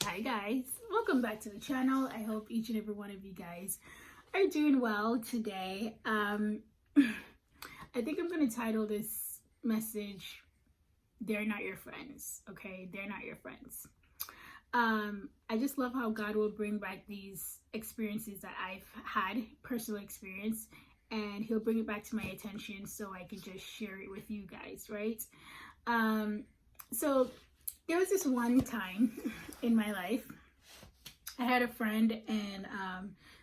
Hi guys, welcome back to the channel. I hope each and every one of you guys are doing well today. I think I'm going to title this message, They're Not Your Friends. Okay, they're not your friends. I just love how God will bring back these experiences that I've had, personal experience, and he'll bring it back to my attention so I can just share it with you guys, right? So there was this one time in my life, I had a friend, and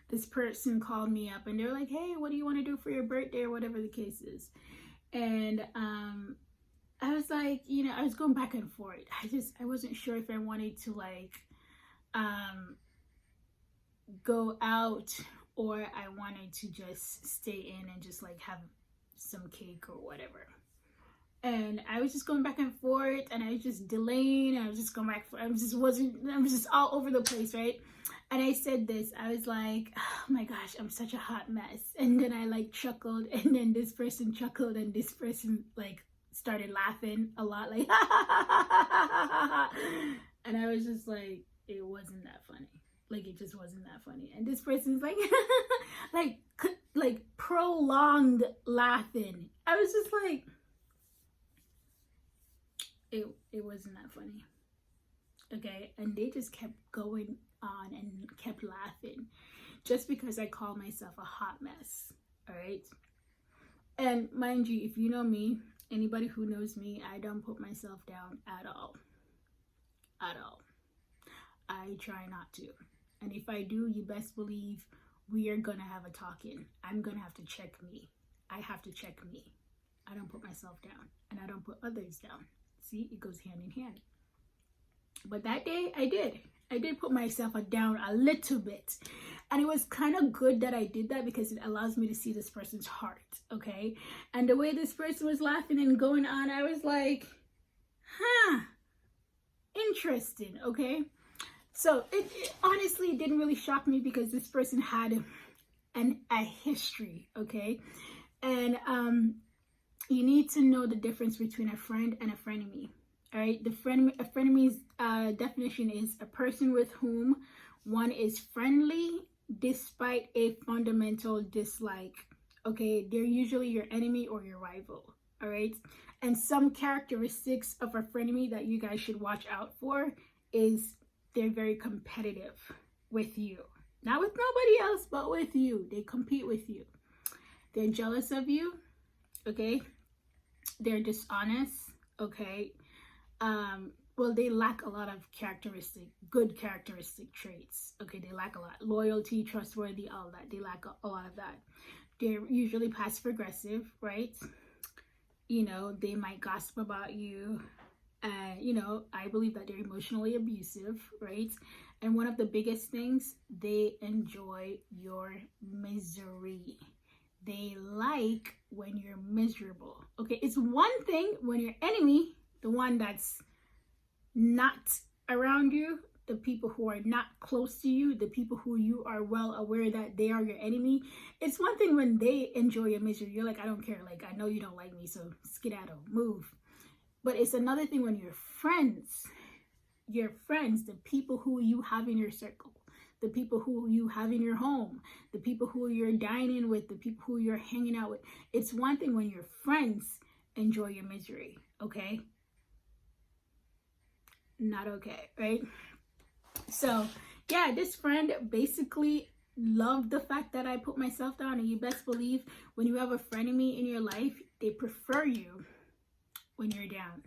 this person called me up and they were like, hey, what do you want to do for your birthday, or whatever the case is. And I was like, I was going back and forth. I wasn't sure if I wanted to go out, or I wanted to just stay in and just have some cake or whatever. And I was just going back and forth, and I was just delaying. I was just going back. I was just all over the place, right? And I said this. I was like, oh my gosh, I'm such a hot mess. And then I chuckled, and then this person chuckled, and this person started laughing a lot, and I was just like, it wasn't that funny. It just wasn't that funny. And this person's like prolonged laughing. I was just like, it wasn't that funny. Okay, and they just kept going on and kept laughing just because I call myself a hot mess. All right, and mind you, if you know me, anybody who knows me, I don't put myself down at all. I try not to, and if I do, you best believe we are gonna have a talk-in. I'm gonna have to check me. I have to check me. I don't put myself down, and I don't put others down. See, it goes hand in hand. But that day I did put myself down a little bit, and it was kind of good that I did that because it allows me to see this person's heart. Okay, and the way this person was laughing and going on, I was like, interesting. Okay, so it honestly didn't really shock me because this person had a history. Okay, and you need to know the difference between a friend and a frenemy. All right, a frenemy's definition is a person with whom one is friendly despite a fundamental dislike. Okay, they're usually your enemy or your rival. All right, and some characteristics of a frenemy that you guys should watch out for is they're very competitive with you. Not with nobody else, but with you. They compete with you. They're jealous of you. Okay, they're dishonest. Okay, well, they lack a lot of good characteristic traits. Okay, they lack a lot. Loyalty, trustworthy, all that. They lack a lot of that. They're usually passive aggressive, right? They might gossip about you. I believe that they're emotionally abusive, right? And one of the biggest things, they enjoy your misery. They like when you're miserable. Okay, it's one thing when your enemy, the one that's not around you, the people who are not close to you, the people who you are well aware that they are your enemy. It's one thing when they enjoy your misery. You're like, I don't care. I know you don't like me, so skedaddle, move. But it's another thing when your friends, the people who you have in your circle, the people who you have in your home, the people who you're dining with, the people who you're hanging out with. It's one thing when your friends enjoy your misery, okay? Not okay, right? So, yeah, this friend basically loved the fact that I put myself down, and you best believe when you have a frenemy in your life, they prefer you when you're down.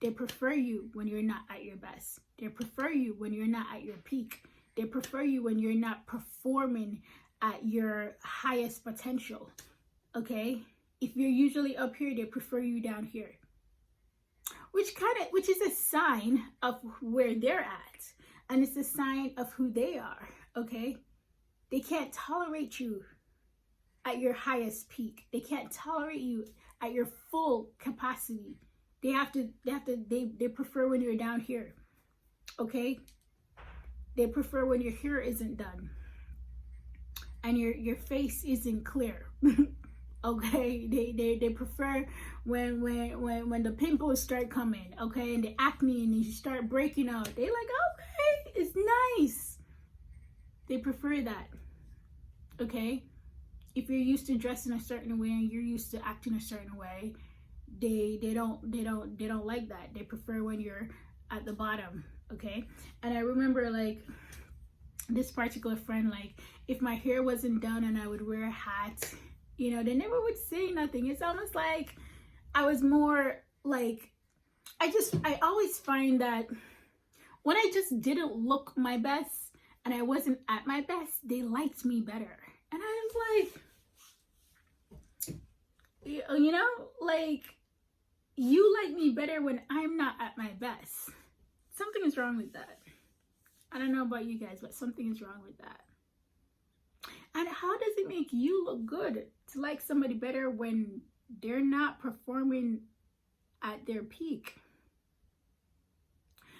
They prefer you when you're not at your best. They prefer you when you're not at your peak. They prefer you when you're not performing at your highest potential, okay? If you're usually up here, they prefer you down here, which is a sign of where they're at, and it's a sign of who they are, okay? They can't tolerate you at your highest peak. They can't tolerate you at your full capacity. They prefer when you're down here, okay? They prefer when your hair isn't done and your face isn't clear. Okay, they prefer when the pimples start coming, okay, and the acne and you start breaking out. They like, okay, it's They prefer that. Okay? If you're used to dressing a certain way and you're used to acting a certain way, they don't like that. They prefer when you're at the bottom. Okay? And I remember, like, this particular friend, like, if my hair wasn't done and I would wear a hat, you know, they never would say nothing. It's almost like I was more like, I always find that when I just didn't look my best and I wasn't at my best, they liked me better. And I was like, you know, like, you like me better when I'm not at my best. Something is wrong with that. I don't know about you guys, but something is wrong with that. And how does it make you look good to like somebody better when they're not performing at their peak?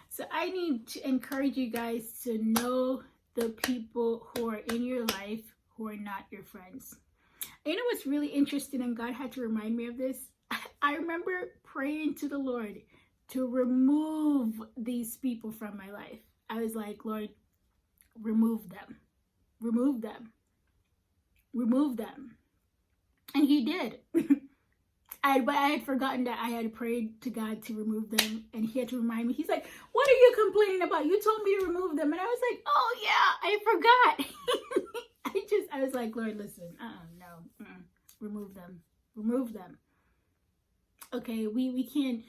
So I need to encourage you guys to know the people who are in your life who are not your friends. You know what's really interesting, and God had to remind me of this? I remember praying to the Lord to remove these people from my life. I was like, Lord, remove them. Remove them. Remove them. And he did. But I had forgotten that I had prayed to God to remove them, and he had to remind me. He's like, what are you complaining about? You told me to remove them. And I was like, oh yeah, I forgot. I was like, Lord, listen, no, remove them. Remove them. Okay, we can't.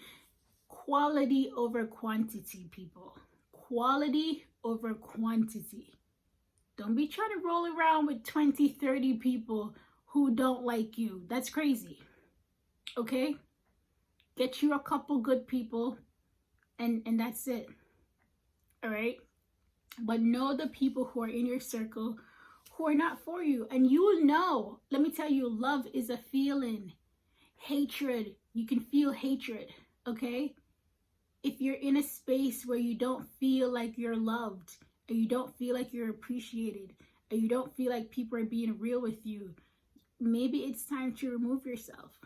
Quality over quantity, people. Quality over quantity. Don't be trying to roll around with 20, 30 people who don't like you. That's crazy. Okay? Get you a couple good people and that's it. All right? But know the people who are in your circle who are not for you. And you will know. Let me tell you, love is a feeling. Hatred. You can feel hatred. Okay? If you're in a space where you don't feel like you're loved, and you don't feel like you're appreciated, and you don't feel like people are being real with you, maybe it's time to remove yourself.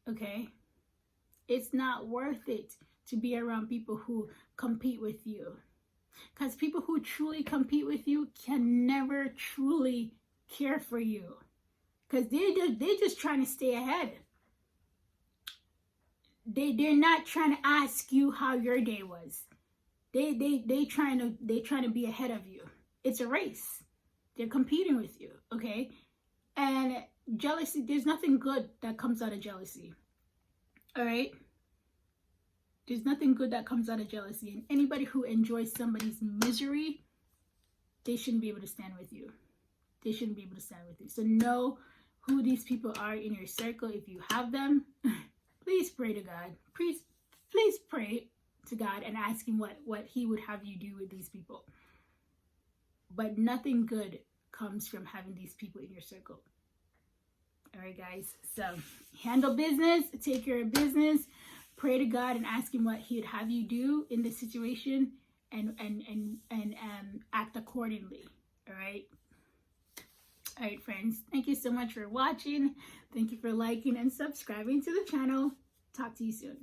Okay? It's not worth it to be around people who compete with you. Because people who truly compete with you can never truly care for you. Because they're just trying to stay ahead. They're not trying to ask you how your day was. They trying to be ahead of you. It's a race. They're competing with you, okay? And jealousy, there's nothing good that comes out of jealousy. All right? There's nothing good that comes out of jealousy. And anybody who enjoys somebody's misery, they shouldn't be able to stand with you. They shouldn't be able to stand with you. So know who these people are in your circle. If you have them, please pray to God. Please pray to God and ask him what he would have you do with these people. But nothing good comes from having these people in your circle. All right, guys. So handle business, take care of business, pray to God and ask him what he would have you do in this situation, and act accordingly. All right. All right, friends. Thank you so much for watching. Thank you for liking and subscribing to the channel. Talk to you soon.